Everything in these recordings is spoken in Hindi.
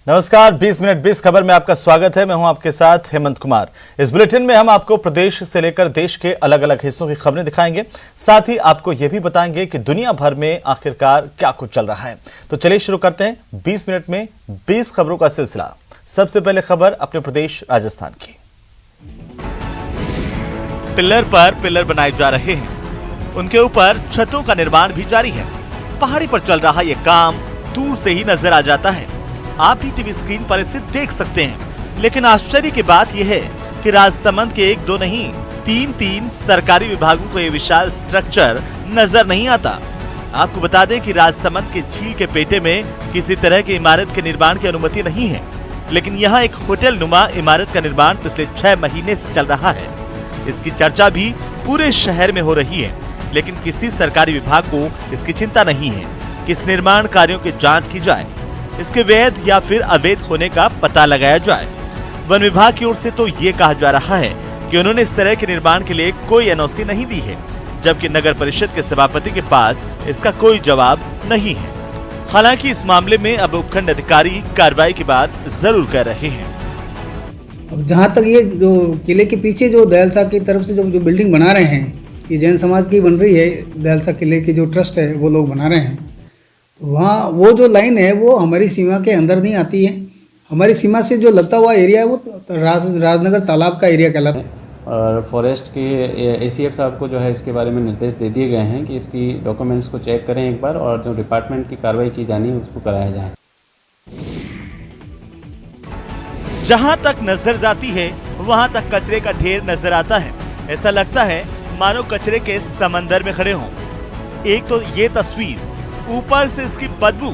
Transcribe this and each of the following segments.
नमस्कार, 20 मिनट 20 खबर में आपका स्वागत है। मैं हूं आपके साथ हेमंत कुमार। इस बुलेटिन में हम आपको प्रदेश से लेकर देश के अलग अलग हिस्सों की खबरें दिखाएंगे, साथ ही आपको यह भी बताएंगे कि दुनिया भर में आखिरकार क्या कुछ चल रहा है। तो चलिए शुरू करते हैं 20 मिनट में 20 खबरों का सिलसिला। सबसे पहले खबर अपने प्रदेश राजस्थान की। पिलर पर पिलर बनाए जा रहे हैं, उनके ऊपर छतों का निर्माण भी जारी है। पहाड़ी पर चल रहा यह काम दूर से ही नजर आ जाता है। आप ही टीवी स्क्रीन पर इसे देख सकते हैं। लेकिन आश्चर्य की बात यह है कि राजसमंद के एक दो नहीं, तीन सरकारी विभागों को यह विशाल स्ट्रक्चर नजर नहीं आता। आपको बता दें कि राजसमंद के झील के पेटे में किसी तरह की इमारत के निर्माण की अनुमति नहीं है, लेकिन यहाँ एक होटल नुमा इमारत का निर्माण पिछले 6 महीने से चल रहा है। इसकी चर्चा भी पूरे शहर में हो रही है, लेकिन किसी सरकारी विभाग को इसकी चिंता नहीं है कि इस निर्माण कार्यों की जांच की जाए, इसके वैध या फिर अवैध होने का पता लगाया जाए। वन विभाग की ओर से तो ये कहा जा रहा है कि उन्होंने इस तरह के निर्माण के लिए कोई एनओसी नहीं दी है, जबकि नगर परिषद के सभापति के पास इसका कोई जवाब नहीं है। हालांकि इस मामले में अब उपखंड अधिकारी कार्रवाई की बात जरूर कर रहे हैं। अब जहाँ तक ये जो किले के पीछे जो दयालसा की तरफ से जो बिल्डिंग बना रहे हैं, ये जैन समाज की बन रही है। दयालसा किले की जो ट्रस्ट है वो लोग बना रहे हैं, तो वहाँ वो जो लाइन है वो हमारी सीमा के अंदर नहीं आती है। हमारी सीमा से जो लगता हुआ एरिया है वो राजनगर तालाब का एरिया कहलाता है। और फॉरेस्ट के एसीएफ साहब को जो है इसके बारे में निर्देश दे दिए गए हैं कि इसकी डॉक्यूमेंट्स को चेक करें एक बार, और जो डिपार्टमेंट की कार्रवाई की जानी है उसको कराया जाए। जहां तक नजर जाती है वहां तक कचरे का ढेर नजर आता है। ऐसा लगता है मानो कचरे के समंदर में खड़े हों। एक तो ये तस्वीर, ऊपर से इसकी बदबू,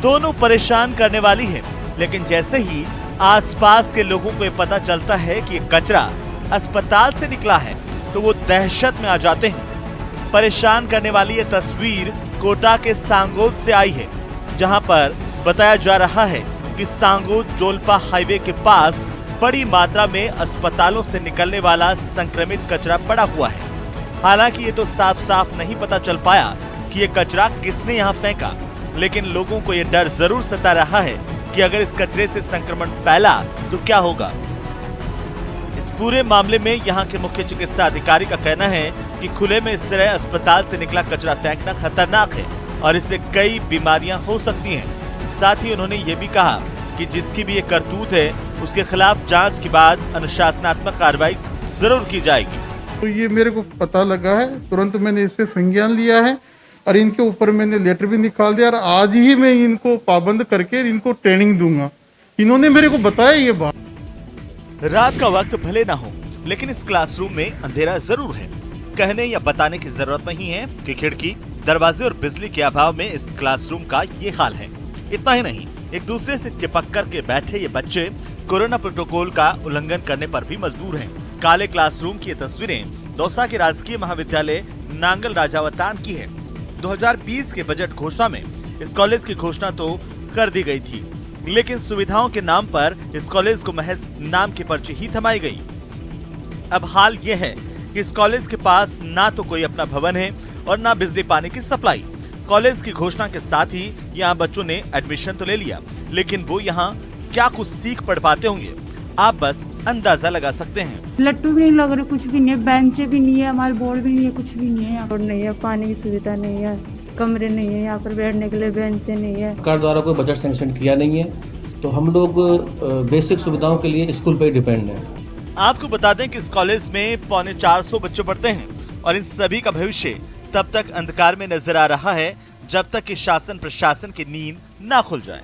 दोनों परेशान करने वाली है। लेकिन जैसे ही आसपास के लोगों को ये पता चलता है कि ये कचरा अस्पताल से निकला है, तो वो दहशत में आ जाते हैं। परेशान करने वाली ये तस्वीर कोटा के सांगोद से आई है, जहां पर बताया जा रहा है कि सांगोद जोलपा हाईवे के पास बड़ी मात्रा में अस्पतालों से निकलने वाला संक्रमित कचरा पड़ा हुआ है। हालांकि ये तो साफ साफ नहीं पता चल पाया कि ये कचरा किसने यहाँ फेंका, लेकिन लोगों को ये डर जरूर सता रहा है कि अगर इस कचरे से संक्रमण फैला तो क्या होगा। इस पूरे मामले में यहाँ के मुख्य चिकित्सा अधिकारी का कहना है कि खुले में इस तरह अस्पताल से निकला कचरा फेंकना खतरनाक है और इससे कई बीमारियां हो सकती हैं। साथ ही उन्होंने ये भी कहा कि जिसकी भी ये करतूत है उसके खिलाफ जांच के बाद अनुशासनात्मक कार्रवाई जरूर की जाएगी। तो ये मेरे को पता लगा है, तुरंत मैंने इस पे संज्ञान लिया है और इनके ऊपर मैंने लेटर भी निकाल दिया और आज ही मैं इनको पाबंद करके इनको ट्रेनिंग दूंगा। इन्होंने मेरे को बताया ये बात। रात का वक्त भले ना हो, लेकिन इस क्लासरूम में अंधेरा जरूर है। कहने या बताने की जरूरत नहीं है कि खिड़की, दरवाजे और बिजली के अभाव में इस क्लासरूम का ये हाल है। इतना ही नहीं, एक दूसरे से चिपक कर के बैठे ये बच्चे कोरोना प्रोटोकॉल का उल्लंघन करने पर भी मजबूर हैं। काले क्लासरूम की ये तस्वीरें दौसा के राजकीय महाविद्यालय नांगल राजावतान की है। 2020 के बजट घोषणा में इस कॉलेज की घोषणा तो कर दी गई थी, लेकिन सुविधाओं के नाम पर इस कॉलेज को महज नाम की पर्ची ही थमाई गई। अब हाल ये है कि इस कॉलेज के पास ना तो कोई अपना भवन है और ना बिजली पानी की सप्लाई। कॉलेज की घोषणा के साथ ही यहाँ बच्चों ने एडमिशन तो ले लिया, लेकिन वो यहाँ क्या कुछ सीख पढ़ पाते होंगे, आप बस अंदाजा लगा सकते हैं। लट्टू भी नहीं लग रहे, कुछ भी नहीं है, बेंचें भी नहीं है, हमारे बोर्ड भी नहीं है, कुछ भी नहीं है। बोर्ड नहीं है, पानी की सुविधा नहीं है, कमरे नहीं है, यहाँ पर बैठने के लिए बेंचें नहीं है। सरकार द्वारा कोई बजट सैंक्शन किया नहीं है, तो हम लोग बेसिक सुविधाओं के लिए स्कूल पर डिपेंड हैं। आपको बता दें कि इस कॉलेज में 450 बच्चे पढ़ते हैं और इन सभी का भविष्य तब तक अंधकार में नजर आ रहा है जब तक कि शासन प्रशासन की नींद ना खुल जाए।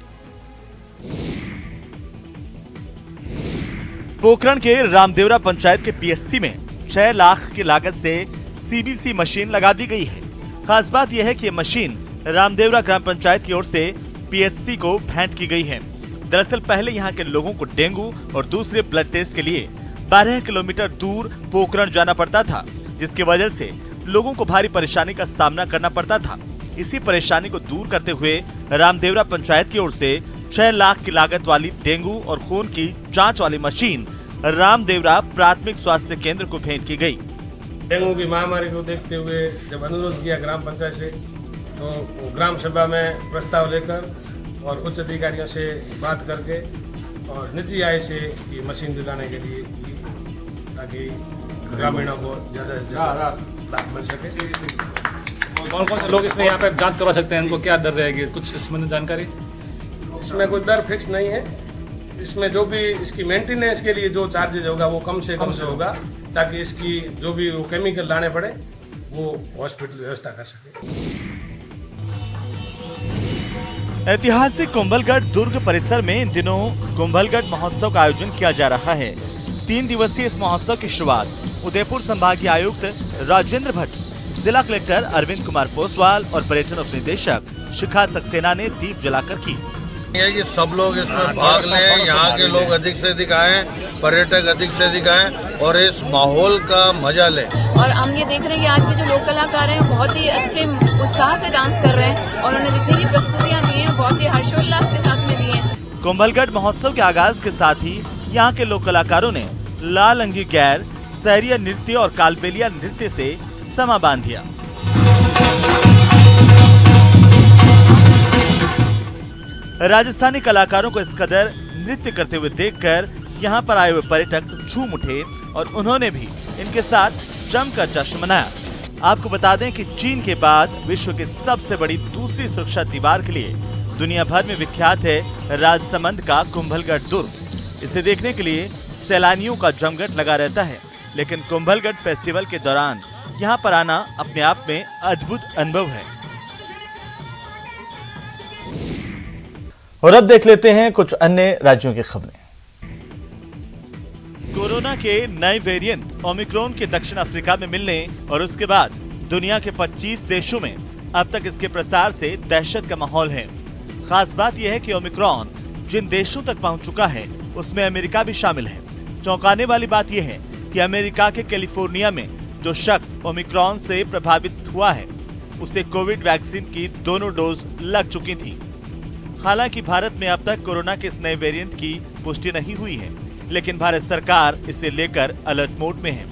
पोखरण के रामदेवरा पंचायत के पीएससी में 6 लाख की लागत से सीबीसी मशीन लगा दी गई है। खास बात यह है कि यह मशीन रामदेवरा ग्राम पंचायत की ओर से पीएससी को भेंट की गई है। दरअसल पहले यहाँ के लोगों को डेंगू और दूसरे ब्लड टेस्ट के लिए 12 किलोमीटर दूर पोखरण जाना पड़ता था, जिसकी वजह से लोगों को भारी परेशानी का सामना करना पड़ता था। इसी परेशानी को दूर करते हुए रामदेवरा पंचायत की ओर से 6 लाख की लागत वाली डेंगू और खून की जांच वाली मशीन रामदेवरा प्राथमिक स्वास्थ्य केंद्र को भेंट की गई। डेंगू की महामारी को देखते हुए जब अनुरोध किया ग्राम पंचायत से, तो ग्राम सभा में प्रस्ताव लेकर और उच्च अधिकारियों से बात करके और निजी आय से ये मशीन दिलाने के लिए ताकि ग्रामीणों को ज़्यादा से ज़्यादा लाभ मिल सके। कौन कौन से लोग इसमें यहाँ पे जांच करवा सकते हैं, इनको क्या दर रहेगी, कुछ इस संबंधित जानकारी? इसमें कोई दर फिक्स नहीं है। इसमें जो भी इसकी मेंटेनेंस के लिए जो चार्जेज होगा वो कम से होगा, ताकि इसकी जो भी वो केमिकल लाने पड़े वो हॉस्पिटल व्यवस्था कर सके। ऐतिहासिक कुंभलगढ़ दुर्ग परिसर में इन दिनों कुंभलगढ़ महोत्सव का आयोजन किया जा रहा है। 3 दिवसीय इस महोत्सव की शुरुआत उदयपुर संभागीय आयुक्त राजेंद्र भट्ट, जिला कलेक्टर अरविंद कुमार पोसवाल और पर्यटन उप निदेशक शिखा सक्सेना ने दीप जलाकर की। ये कि सब लोग इसमें भाग लें, यहाँ के लोग अधिक से अधिक आएं, पर्यटक अधिक से अधिक आएं और इस माहौल का मजा लें। और हम ये देख रहे हैं कि आज के जो लोक कलाकार हैं बहुत ही अच्छे उत्साह से डांस कर रहे हैं और उन्होंने जितनी भी प्रस्तुतियाँ दी हैं बहुत ही हर्षोल्लास के साथ में दी हैं। कुंभलगढ़ महोत्सव के आगाज के साथ ही यहाँ के लोक कलाकारों ने लाल अंगी गैर, सहरिया नृत्य और कालबेलिया नृत्य से समा बांध दिया। राजस्थानी कलाकारों को इस कदर नृत्य करते हुए देखकर यहाँ पर आए हुए पर्यटक झूम उठे और उन्होंने भी इनके साथ जमकर जश्न मनाया। आपको बता दें कि चीन के बाद विश्व की सबसे बड़ी दूसरी सुरक्षा दीवार के लिए दुनिया भर में विख्यात है राजसमंद का कुंभलगढ़ दुर्ग। इसे देखने के लिए सैलानियों का जमघट लगा रहता है, लेकिन कुंभलगढ़ फेस्टिवल के दौरान यहाँ पर आना अपने आप में अद्भुत अनुभव है। और अब देख लेते हैं कुछ अन्य राज्यों की खबरें। कोरोना के नए वेरिएंट ओमिक्रॉन के दक्षिण अफ्रीका में मिलने और उसके बाद दुनिया के 25 देशों में अब तक इसके प्रसार से दहशत का माहौल है। खास बात यह है कि ओमिक्रॉन जिन देशों तक पहुंच चुका है उसमें अमेरिका भी शामिल है। चौंकाने वाली बात यह है कि अमेरिका के कैलिफोर्निया में जो शख्स ओमिक्रॉन से प्रभावित हुआ है उसे कोविड वैक्सीन की दोनों डोज लग चुकी थी। हालांकि भारत में अब तक कोरोना के इस नए वेरिएंट की पुष्टि नहीं हुई है, लेकिन भारत सरकार इसे लेकर अलर्ट मोड में है।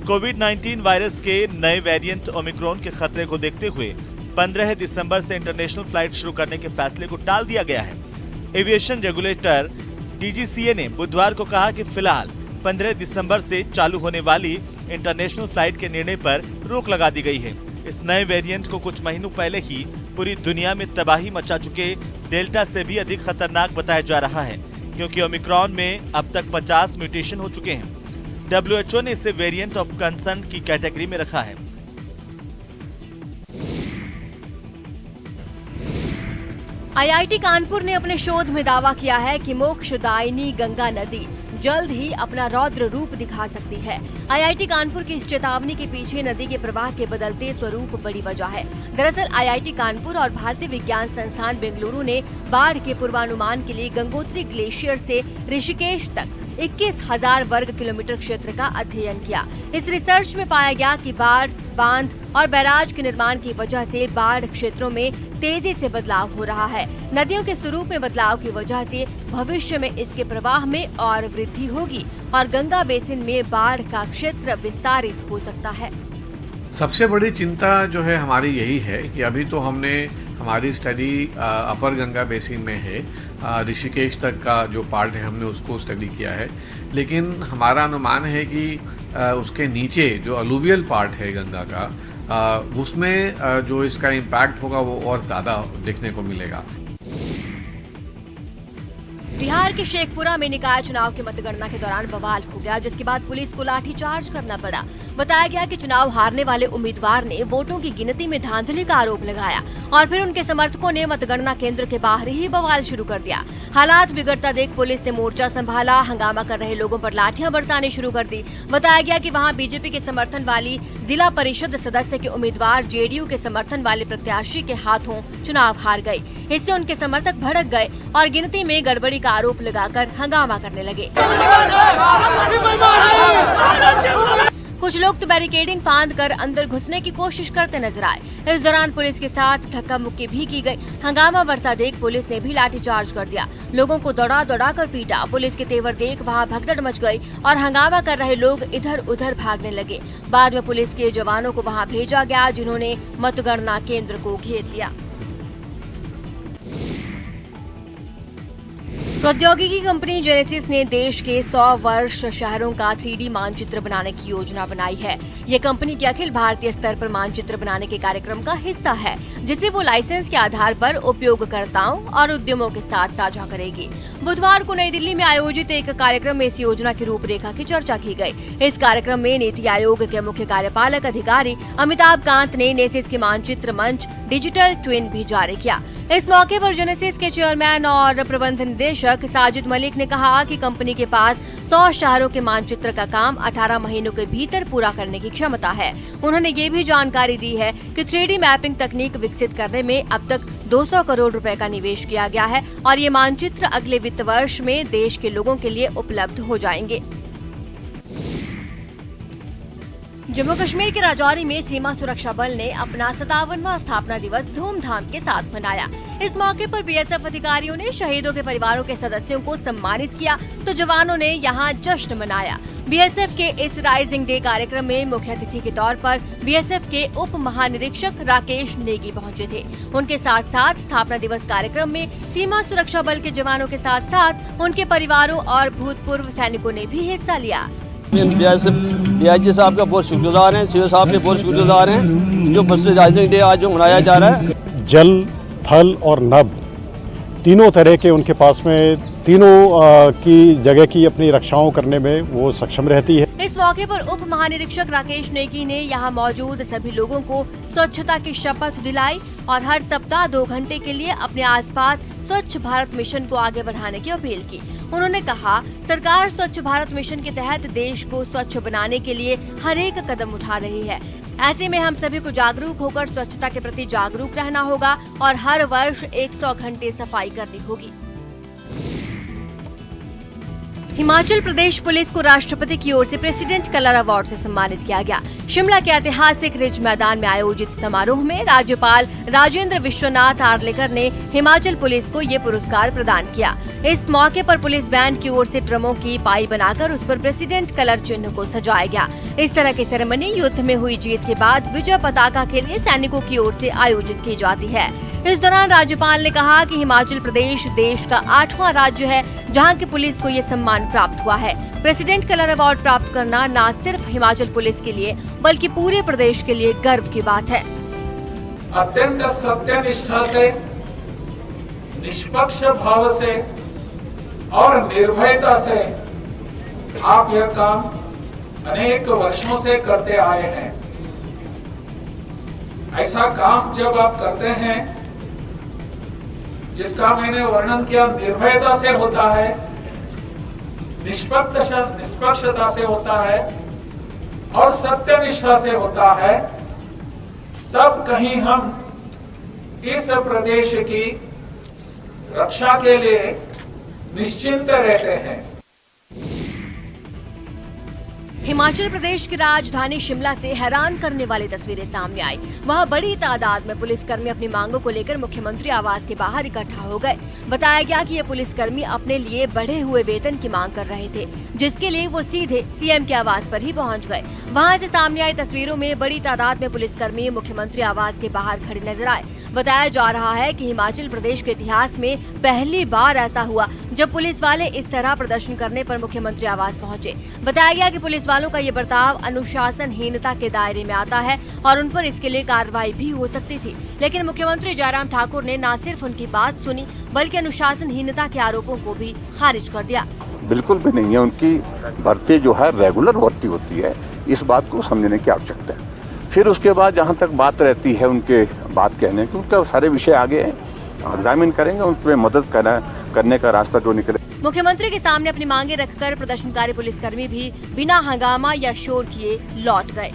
कोविड-19 वायरस के नए वेरिएंट ओमिक्रॉन के खतरे को देखते हुए 15 दिसंबर से इंटरनेशनल फ्लाइट शुरू करने के फैसले को टाल दिया गया है। एविएशन रेगुलेटर DGCA ने बुधवार को कहा कि फिलहाल 15 दिसंबर से चालू होने वाली इंटरनेशनल फ्लाइट के निर्णय पर रोक लगा दी गई है। इस नए वेरिएंट को कुछ महीनों पहले ही पूरी दुनिया में तबाही मचा चुके डेल्टा से भी अधिक खतरनाक बताया जा रहा है, क्योंकि ओमिक्रॉन में अब तक 50 म्यूटेशन हो चुके हैं। WHO ने इसे वेरिएंट ऑफ कंसर्न की कैटेगरी में रखा है। IIT कानपुर ने अपने शोध में दावा किया है कि मोक्षदायिनी गंगा नदी जल्द ही अपना रौद्र रूप दिखा सकती है। IIT कानपुर की इस चेतावनी के पीछे नदी के प्रवाह के बदलते स्वरूप बड़ी वजह है। दरअसल IIT कानपुर और भारतीय विज्ञान संस्थान बेंगलुरु ने बाढ़ के पूर्वानुमान के लिए गंगोत्री ग्लेशियर से ऋषिकेश तक 21,000 वर्ग किलोमीटर क्षेत्र का अध्ययन किया। इस रिसर्च में पाया गया कि बाढ़, बांध और बैराज के निर्माण की वजह से बाढ़ क्षेत्रों में तेजी से बदलाव हो रहा है। नदियों के स्वरूप में बदलाव की वजह से भविष्य में इसके प्रवाह में और वृद्धि होगी और गंगा बेसिन में बाढ़ का क्षेत्र विस्तारित हो सकता है। सबसे बड़ी चिंता जो है हमारी यही है कि अभी तो हमने हमारी स्टडी अपर गंगा बेसिन में है, ऋषिकेश तक का जो पार्ट है हमने उसको स्टडी किया है, लेकिन हमारा अनुमान है कि उसके नीचे जो अलुवियल पार्ट है गंगा का उसमें जो इसका इम्पैक्ट होगा वो और ज़्यादा देखने को मिलेगा। बिहार के शेखपुरा में निकाय चुनाव के मतगणना के दौरान बवाल हो गया, जिसके बाद पुलिस को लाठीचार्ज करना पड़ा। बताया गया कि चुनाव हारने वाले उम्मीदवार ने वोटों की गिनती में धांधली का आरोप लगाया और फिर उनके समर्थकों ने मतगणना केंद्र के बाहर ही बवाल शुरू कर दिया। हालात बिगड़ता देख पुलिस ने मोर्चा संभाला, हंगामा कर रहे लोगों पर लाठियां बरसानी शुरू कर दी। बताया गया कि वहां बीजेपी के समर्थन वाली जिला परिषद सदस्य के उम्मीदवार JDU के समर्थन वाले प्रत्याशी के हाथों चुनाव हार गए। इससे उनके समर्थक भड़क गए और गिनती में गड़बड़ी का आरोप लगाकर हंगामा करने लगे। कुछ लोग तो बैरिकेडिंग फांद कर अंदर घुसने की कोशिश करते नजर आए। इस दौरान पुलिस के साथ धक्का मुक्की भी की गई। हंगामा बढ़ता देख पुलिस ने भी लाठीचार्ज कर दिया, लोगों को दौड़ा दौड़ा कर पीटा। पुलिस के तेवर देख वहां भगदड़ मच गई और हंगामा कर रहे लोग इधर उधर भागने लगे। बाद में पुलिस के जवानों को वहां भेजा गया, जिन्होंने मतगणना केंद्र को घेर लिया। प्रौद्योगिकी कंपनी जेनेसिस ने देश के 100 वर्ष शहरों का 3D मानचित्र बनाने की योजना बनाई है। ये कंपनी के अखिल भारतीय स्तर पर मानचित्र बनाने के कार्यक्रम का हिस्सा है, जिसे वो लाइसेंस के आधार पर उपयोगकर्ताओं और उद्यमों के साथ साझा करेगी। बुधवार को नई दिल्ली में आयोजित एक कार्यक्रम में इस योजना की रूपरेखा की चर्चा की गई। इस कार्यक्रम में नीति आयोग के मुख्य कार्यपालक अधिकारी अमिताभ कांत ने नेसिस के मानचित्र मंच डिजिटल ट्विन भी जारी किया। इस मौके पर जेनेसिस के चेयरमैन और प्रबंध निदेशक साजिद मलिक ने कहा कि कंपनी के पास 100 शहरों के मानचित्र का काम 18 महीनों के भीतर पूरा करने की क्षमता है। उन्होंने ये भी जानकारी दी है कि 3D मैपिंग तकनीक विकसित करने में अब तक 200 करोड़ रुपए का निवेश किया गया है और ये मानचित्र अगले वित्त वर्ष में देश के लोगों के लिए उपलब्ध हो जाएंगे। जम्मू कश्मीर के राजौरी में सीमा सुरक्षा बल ने अपना 57वां स्थापना दिवस धूमधाम के साथ मनाया। इस मौके पर बीएसएफ अधिकारियों ने शहीदों के परिवारों के सदस्यों को सम्मानित किया तो जवानों ने यहां जश्न मनाया। बीएसएफ के इस राइजिंग डे कार्यक्रम में मुख्य अतिथि के तौर पर बीएसएफ के उप महानिरीक्षक राकेश नेगी पहुंचे थे। उनके साथ साथ स्थापना दिवस कार्यक्रम में सीमा सुरक्षा बल के जवानों के साथ साथ उनके परिवारों और भूतपूर्व सैनिकों ने भी हिस्सा लिया। डीआईजी साहब का बहुत शुक्रगुजार हैं, सीओ साहब के बहुत शुक्रगुजार हैं जो बस राइजिंग डे आज जो मनाया जा रहा है। जल, थल और नभ तीनों तरह के उनके पास में तीनों की जगह की अपनी रक्षाओं करने में वो सक्षम रहती है। इस मौके पर उप महानिरीक्षक राकेश नेगी ने यहाँ मौजूद सभी लोगों को स्वच्छता की शपथ दिलाई और हर सप्ताह 2 घंटे के लिए अपने आसपास स्वच्छ भारत मिशन को आगे बढ़ाने की अपील की। उन्होंने कहा, सरकार स्वच्छ भारत मिशन के तहत देश को स्वच्छ बनाने के लिए हर एक कदम उठा रही है। ऐसे में हम सभी को जागरूक होकर स्वच्छता के प्रति जागरूक रहना होगा और हर वर्ष 100 घंटे सफाई करनी होगी। हिमाचल प्रदेश पुलिस को राष्ट्रपति की ओर से प्रेसिडेंट कलर अवार्ड से सम्मानित किया गया। शिमला के ऐतिहासिक रिज मैदान में आयोजित समारोह में राज्यपाल राजेंद्र विश्वनाथ आर्लेकर ने हिमाचल पुलिस को ये पुरस्कार प्रदान किया। इस मौके पर पुलिस बैंड की ओर से ड्रमों की पाई बनाकर उस पर प्रेसिडेंट कलर चिन्ह को सजाया गया। इस तरह की सेरेमनी युद्ध में हुई जीत के बाद विजय पताका के लिए सैनिकों की ओर से आयोजित की जाती है। इस दौरान राज्यपाल ने कहा कि हिमाचल प्रदेश देश का 8वां राज्य है जहां की पुलिस को ये सम्मान प्राप्त हुआ है। प्रेसिडेंट कलर अवार्ड प्राप्त करना न सिर्फ हिमाचल पुलिस के लिए बल्कि पूरे प्रदेश के लिए गर्व की बात है। अत्यंत सत्यनिष्ठा से, निष्पक्ष भाव से और निर्भयता से आप यह काम अनेक वर्षों से करते आए हैं। ऐसा काम जब आप करते हैं जिसका मैंने वर्णन किया, निर्भयता से होता है, निष्पक्षता से होता है और सत्यनिष्ठा से होता है, तब कहीं हम इस प्रदेश की रक्षा के लिए निश्चिंत रहते हैं। हिमाचल प्रदेश की राजधानी शिमला से हैरान करने वाली तस्वीरें सामने आई। वहां बड़ी तादाद में पुलिसकर्मी अपनी मांगों को लेकर मुख्यमंत्री आवास के बाहर इकट्ठा हो गए। बताया गया कि ये पुलिसकर्मी अपने लिए बढ़े हुए वेतन की मांग कर रहे थे, जिसके लिए वो सीधे सीएम के आवास पर ही पहुंच गए। वहां से सामने आई तस्वीरों में बड़ी तादाद में पुलिसकर्मी मुख्यमंत्री आवास के बाहर खड़े नजर आए। बताया जा रहा है कि हिमाचल प्रदेश के इतिहास में पहली बार ऐसा हुआ जब पुलिस वाले इस तरह प्रदर्शन करने पर मुख्यमंत्री आवास पहुंचे। बताया गया कि पुलिस वालों का ये बर्ताव अनुशासनहीनता के दायरे में आता है और उन पर इसके लिए कार्रवाई भी हो सकती थी, लेकिन मुख्यमंत्री जयराम ठाकुर ने न सिर्फ उनकी बात सुनी बल्कि अनुशासनहीनता के आरोपों को भी खारिज कर दिया। बिल्कुल भी नहीं है, उनकी भर्ती जो है रेगुलर भर्ती होती है, इस बात को समझने की आवश्यकता है। फिर उसके बाद जहाँ तक बात रहती है उनके बात कहने की, उनका सारे विषय आगे एग्जामिन करेंगे, उन पर मदद करने का रास्ता जो निकले। मुख्यमंत्री के सामने अपनी मांगे रखकर प्रदर्शनकारी पुलिसकर्मी भी बिना हंगामा या शोर किए लौट गए।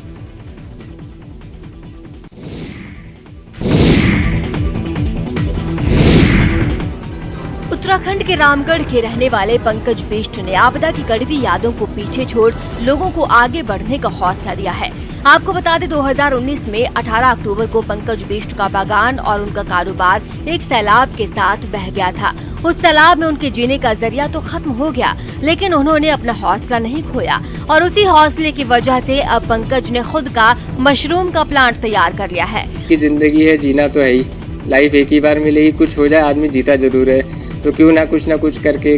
उत्तराखंड के रामगढ़ के रहने वाले पंकज बिष्ट ने आपदा की कड़वी यादों को पीछे छोड़ लोगों को आगे बढ़ने का हौसला दिया है। आपको बता दें 2019 में 18 अक्टूबर को पंकज बिष्ट का बागान और उनका कारोबार एक सैलाब के साथ बह गया था। उस सैलाब में उनके जीने का जरिया तो खत्म हो गया, लेकिन उन्होंने अपना हौसला नहीं खोया और उसी हौसले की वजह से अब पंकज ने खुद का मशरूम का प्लांट तैयार कर लिया है। की जिंदगी है, जीना तो है ही, लाइफ एक ही बार मिलेगी, कुछ हो जाए आदमी जीता जरूर है। तो क्यों ना कुछ करके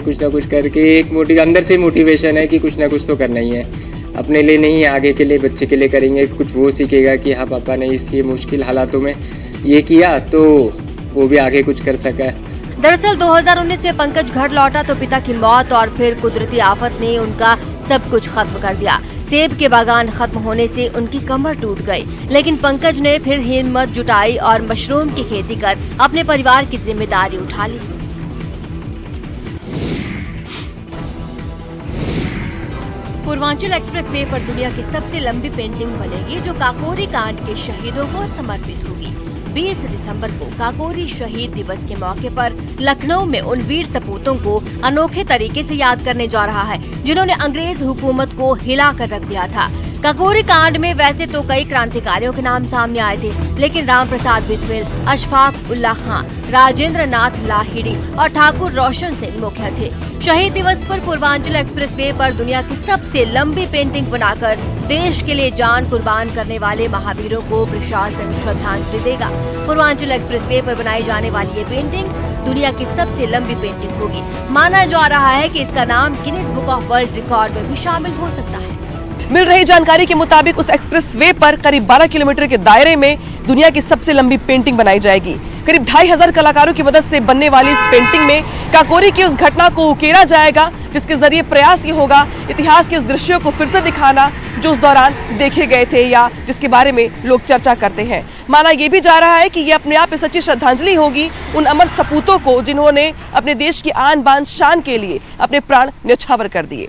एक अंदर से मोटिवेशन है कि कुछ ना कुछ तो करना ही है, अपने लिए नहीं आगे के लिए बच्चे के लिए करेंगे कुछ। वो सीखेगा कि हाँ पापा ने इस ये मुश्किल हालातों में ये किया तो वो भी आगे कुछ कर सका। दरअसल 2019 में पंकज घर लौटा तो पिता की मौत और फिर कुदरती आफत ने उनका सब कुछ खत्म कर दिया। सेब के बागान खत्म होने से उनकी कमर टूट गई, लेकिन पंकज ने फिर हिम्मत जुटाई और मशरूम की खेती कर अपने परिवार की जिम्मेदारी उठा ली। पूर्वांचल एक्सप्रेसवे पर दुनिया की सबसे लंबी पेंटिंग बनेगी जो काकोरी कांड के शहीदों को समर्पित होगी। 20 दिसंबर को काकोरी शहीद दिवस के मौके पर लखनऊ में उन वीर सपूतों को अनोखे तरीके से याद करने जा रहा है जिन्होंने अंग्रेज हुकूमत को हिला कर रख दिया था। काकोरी कांड में वैसे तो कई क्रांतिकारियों के नाम सामने आए थे, लेकिन राम प्रसाद बिस्मिल, अशफाक उल्लाह खान, राजेंद्र नाथ लाहिड़ी और ठाकुर रोशन सिंह मुख्य थे। शहीद दिवस पर पूर्वांचल एक्सप्रेसवे पर दुनिया की सबसे लंबी पेंटिंग बनाकर देश के लिए जान कुर्बान करने वाले महावीरों को प्रशासन श्रद्धांजलि देगा। पूर्वांचल एक्सप्रेसवे पर बनाई जाने वाली ये पेंटिंग दुनिया की सबसे लंबी पेंटिंग होगी। माना जा रहा है कि इसका नाम Guinness book of world record में भी शामिल हो सकता है। मिल रही जानकारी के मुताबिक उस एक्सप्रेसवे पर करीब 12 किलोमीटर के दायरे में दुनिया की सबसे लंबी पेंटिंग बनाई जाएगी। करीब 2500 कलाकारों की मदद से बनने वाली इस पेंटिंग में काकोरी की उस घटना को उकेरा जाएगा, जिसके जरिए प्रयास ये होगा इतिहास के उस दृश्यों को फिर से दिखाना जो उस दौरान देखे गए थे या जिसके बारे में लोग चर्चा करते हैं। माना ये भी जा रहा है कि ये अपने आप में सच्ची श्रद्धांजलि होगी उन अमर सपूतों को जिन्होंने अपने देश की आन बान शान के लिए अपने प्राण न्यौछावर कर दिए।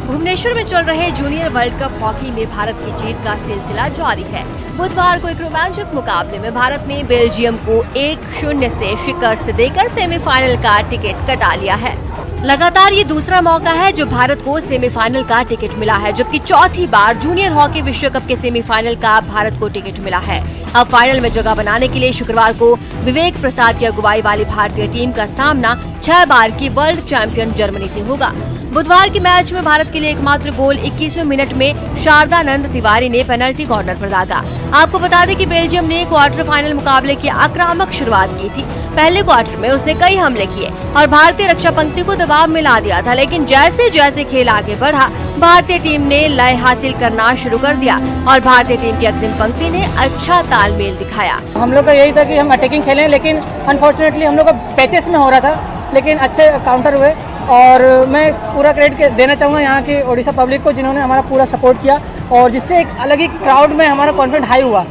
भुवनेश्वर में चल रहे जूनियर वर्ल्ड कप हॉकी में भारत की जीत का सिलसिला जारी है। बुधवार को एक रोमांचक मुकाबले में भारत ने बेल्जियम को 1-0 से शिकस्त देकर सेमीफाइनल का टिकट कटा लिया है। लगातार ये दूसरा मौका है जो भारत को सेमीफाइनल का टिकट मिला है, जबकि चौथी बार जूनियर हॉकी विश्व कप के सेमीफाइनल का भारत को टिकट मिला है। अब फाइनल में जगह बनाने के लिए शुक्रवार को विवेक प्रसाद की अगुवाई वाली भारतीय टीम का सामना 6 बार की वर्ल्ड चैंपियन जर्मनी से होगा। बुधवार के मैच में भारत के लिए एकमात्र गोल 21वें मिनट में शारदानंद तिवारी ने पेनल्टी कॉर्नर पर दागा। आपको बता दें कि बेल्जियम ने क्वार्टर फाइनल मुकाबले की आक्रामक शुरुआत की थी। पहले क्वार्टर में उसने कई हमले किए और भारतीय रक्षा पंक्ति को दबाव में ला दिया था, लेकिन जैसे जैसे खेल आगे बढ़ा भारतीय टीम ने लय हासिल करना शुरू कर दिया और भारतीय टीम की अग्रिम पंक्ति ने अच्छा तालमेल दिखाया। हम लोग का यही था कि हम अटैकिंग खेलें, लेकिन अनफॉर्चुनेटली हम लोग का पैचेस में हो रहा था, लेकिन अच्छे काउंटर हुए और मैं पूरा क्रेडिट देना चाहूँगा यहाँ की ओडिशा पब्लिक को जिन्होंने हमारा पूरा सपोर्ट किया और जिससे एक अलग ही क्राउड में हमारा कॉन्फिडेंस हाई हुआ।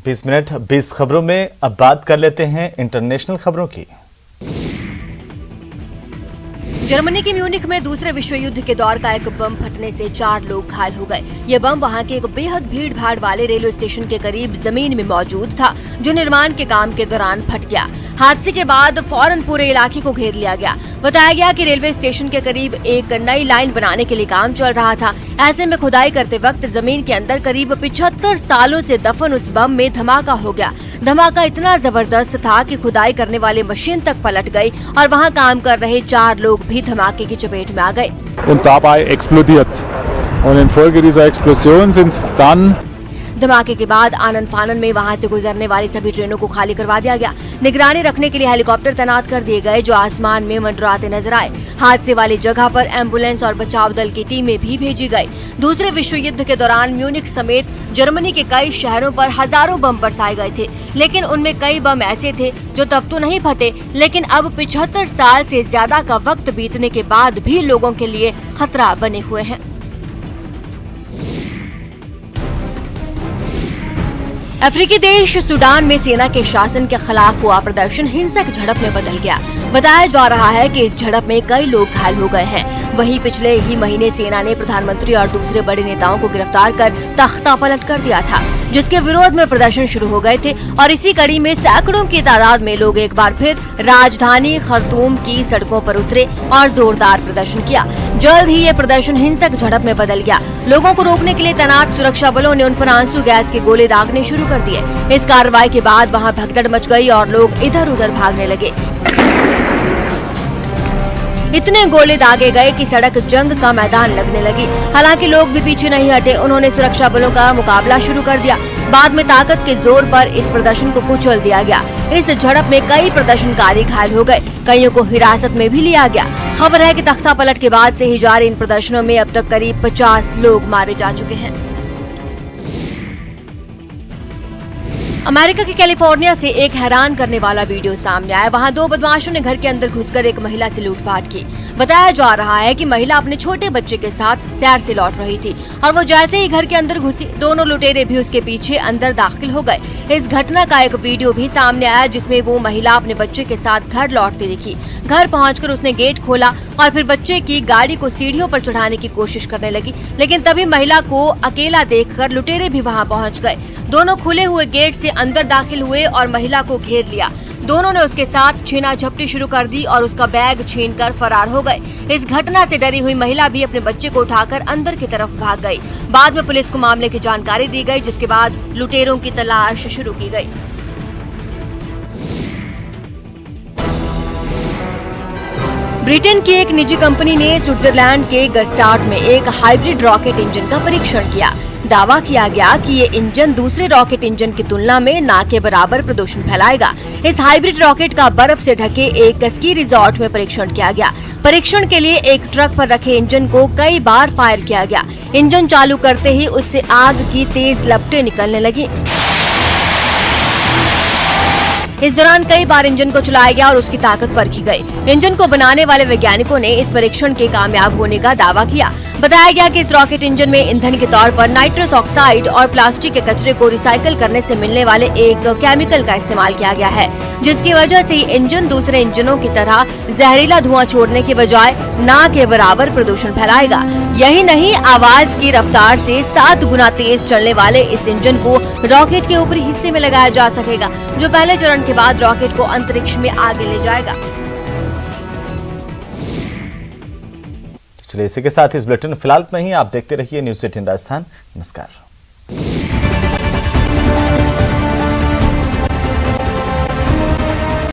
20 मिनट 20 खबरों में अब बात कर लेते हैं इंटरनेशनल खबरों की। जर्मनी के म्यूनिख में दूसरे विश्व युद्ध के दौर का एक बम फटने से 4 लोग घायल हो गए। ये बम वहां के एक बेहद भीड़ भाड़ वाले रेलवे स्टेशन के करीब जमीन में मौजूद था, जो निर्माण के काम के दौरान फट गया। हादसे के बाद फौरन पूरे इलाके को घेर लिया गया। बताया गया कि रेलवे स्टेशन के करीब एक नई लाइन बनाने के लिए काम चल रहा था। ऐसे में खुदाई करते वक्त जमीन के अंदर करीब 75 सालों से दफन उस बम में धमाका हो गया। धमाका इतना जबरदस्त था कि खुदाई करने वाले मशीन तक पलट गई और वहां काम कर रहे 4 लोग भी धमाके की चपेट में आ गए। Und dabei explodiert. Und infolge dieser Explosion sind dann धमाके के बाद आनन फानन में वहां से गुजरने वाली सभी ट्रेनों को खाली करवा दिया गया। निगरानी रखने के लिए हेलीकॉप्टर तैनात कर दिए गए जो आसमान में मंडराते नजर आए। हादसे वाली जगह पर एम्बुलेंस और बचाव दल की टीमें भी भेजी गई। दूसरे विश्व युद्ध के दौरान म्यूनिख समेत जर्मनी के कई शहरों पर हजारों बम बरसाए गए थे, लेकिन उनमें कई बम ऐसे थे जो तब तो नहीं फटे, लेकिन अब 75 साल से ज्यादा का वक्त बीतने के बाद भी लोगों के लिए खतरा बने हुए हैं। अफ्रीकी देश सूडान में सेना के शासन के खिलाफ हुआ प्रदर्शन हिंसक झड़प में बदल गया। बताया जा रहा है कि इस झड़प में कई लोग घायल हो गए हैं। वहीं पिछले ही महीने सेना ने प्रधानमंत्री और दूसरे बड़े नेताओं को गिरफ्तार कर तख्ता पलट कर दिया था, जिसके विरोध में प्रदर्शन शुरू हो गए थे और इसी कड़ी में सैकड़ों की तादाद में लोग एक बार फिर राजधानी खर्तूम की सड़कों पर उतरे और जोरदार प्रदर्शन किया। जल्द ही ये प्रदर्शन हिंसक झड़प में बदल गया। लोगों को रोकने के लिए तैनात सुरक्षा बलों ने उन पर आंसू गैस के गोले दागने शुरू कर दिए। इस कार्रवाई के बाद वहां भगदड़ मच गई और लोग इधर उधर भागने लगे। इतने गोले दागे गए कि सड़क जंग का मैदान लगने लगी। हालांकि लोग भी पीछे नहीं हटे, उन्होंने सुरक्षा बलों का मुकाबला शुरू कर दिया। बाद में ताकत के जोर पर इस प्रदर्शन को कुचल दिया गया। इस झड़प में कई प्रदर्शनकारी घायल हो गए, कईयों को हिरासत में भी लिया गया। खबर है कि तख्ता पलट के बाद से ही जारी इन प्रदर्शनों में अब तक करीब 50 लोग मारे जा चुके हैं। अमेरिका के कैलिफोर्निया से एक हैरान करने वाला वीडियो सामने आया। वहां 2 बदमाशों ने घर के अंदर घुसकर एक महिला से लूटपाट की। बताया जा रहा है कि महिला अपने छोटे बच्चे के साथ सैर से लौट रही थी और वो जैसे ही घर के अंदर घुसी, दोनों लुटेरे भी उसके पीछे अंदर दाखिल हो गए। इस घटना का एक वीडियो भी सामने आया जिसमें वो महिला अपने बच्चे के साथ घर लौटती दिखी। घर पहुंचकर उसने गेट खोला और फिर बच्चे की गाड़ी को सीढ़ियों पर चढ़ाने की कोशिश करने लगी, लेकिन तभी महिला को अकेला देखकर लुटेरे भी वहां पहुंच गए। दोनों खुले हुए गेट से अंदर दाखिल हुए और महिला को घेर लिया। दोनों ने उसके साथ छीना झपटी शुरू कर दी और उसका बैग छीनकर फरार हो गए। इस घटना से डरी हुई महिला भी अपने बच्चे को उठाकर अंदर की तरफ भाग गई। बाद में पुलिस को मामले की जानकारी दी गई, जिसके बाद लुटेरों की तलाश शुरू की गई। ब्रिटेन की एक निजी कंपनी ने स्विट्जरलैंड के गस्टार्ट में एक हाइब्रिड रॉकेट इंजन का परीक्षण किया। दावा किया गया कि ये इंजन दूसरे रॉकेट इंजन की तुलना में ना के बराबर प्रदूषण फैलाएगा। इस हाइब्रिड रॉकेट का बर्फ से ढके एक स्की रिजॉर्ट में परीक्षण किया गया। परीक्षण के लिए एक ट्रक पर रखे इंजन को कई बार फायर किया गया। इंजन चालू करते ही उससे आग की तेज लपटें निकलने लगी। इस दौरान कई बार इंजन को चलाया गया और उसकी ताकत परखी गई। इंजन को बनाने वाले वैज्ञानिकों ने इस परीक्षण के कामयाब होने का दावा किया। बताया गया कि इस रॉकेट इंजन में ईंधन के तौर पर नाइट्रस ऑक्साइड और प्लास्टिक के कचरे को रिसाइकल करने से मिलने वाले एक केमिकल का इस्तेमाल किया गया है, जिसकी वजह से इंजन दूसरे इंजनों की तरह जहरीला धुआं छोड़ने के बजाय ना के बराबर प्रदूषण फैलाएगा। यही नहीं, आवाज की रफ्तार से 7 गुना तेज चलने वाले इस इंजन को रॉकेट के ऊपरी हिस्से में लगाया जा सकेगा, जो पहले चरण के बाद रॉकेट को अंतरिक्ष में आगे ले जाएगा। चलिए, इसी के साथ इस बुलेटिन फिलहाल नहीं, आप देखते रहिए न्यूज़ 18 राजस्थान। नमस्कार।